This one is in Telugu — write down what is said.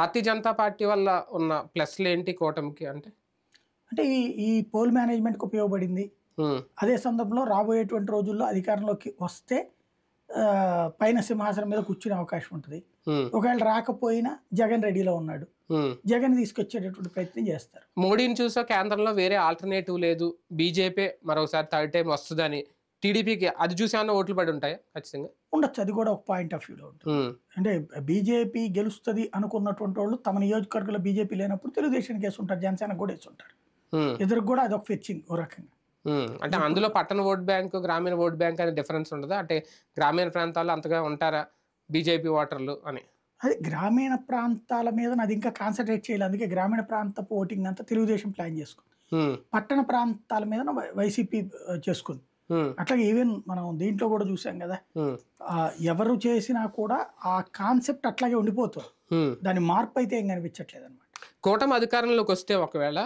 భారతీయ జనతా పార్టీ వల్ల ఉన్న ప్లస్‌లు ఏంటి కూటమికి అంటే? అంటే ఈ పోల్ మేనేజ్మెంట్‌కి ఉపయోగపడింది. హ్మ్. అదే సందర్భంలో రాబోయేటువంటి రోజుల్లో అధికారంలోకి వస్తే పైన సింహాసనం మీద కూర్చునే అవకాశం ఉంటది. హ్మ్. ఒకవేళ రాకపోయినా జగన్ రెడీలో ఉన్నాడు. హ్మ్. జగన్ తీసుకొచ్చేటటువంటి ప్రయత్నం చేస్తారు. మోడీని చూసా కేంద్రంలో వేరే ఆల్టర్‌నేటివ్ లేదు. బీజేపీ మరోసారి థర్డ్ టైమ్ వస్తదని టీడీపీకి అది చూసి ఏమన్నా ఓట్లు పడి ఉంటాయా ఖచ్చితంగా? ఉండొచ్చు. అది కూడా ఒక పాయింట్ ఆఫ్ వ్యూలో ఉంటుంది. హ్మ్. అంటే బీజేపీ గెలుస్తది అనుకున్నటువంటి వాళ్ళు తమ నియోజకవర్గంలో బీజేపీ లేనప్పుడు తెలుగుదేశానికి వేసుంటారు. జనసేనకి కూడా వేసుంటారు. హ్మ్. ఇద్దరికి కూడా అదొక ఫెచ్చింగ్ ఓ రకంగా. అంటే అందులో పట్టణ ఓట్ బ్యాంక్, గ్రామీణ ఓట్ బ్యాంక్ అనే డిఫరెన్స్ ఉండదా? అంటే గ్రామీణ ప్రాంతాల్లో అంతగా ఉంటారా బీజేపీ ఓటర్లు అని? అదే గ్రామీణ ప్రాంతాల మీద నాది ఇంకా కాన్సంట్రేట్ చేయలేదు. అందుకే గ్రామీణ ప్రాంతపు ఓటింగ్ అంతా తెలుగుదేశం ప్లాన్ చేసుకుంది. హ్మ్. పట్టణ ప్రాంతాల మీద వైసీపీ చేసుకుంది. హ్మ్. అట్లాగే ఈవెన్ మనం దీంట్లో కూడా చూసాం కదా. హ్మ్. ఎవరు చేసినా కూడా ఆ కాన్సెప్ట్ అట్లాగే ఉండిపోతుంది. హ్మ్. దాని మార్పు అయితే ఏం కనిపించట్లేదు అనమాట. కూటమి అధికారంలోకి వస్తే ఒకవేళ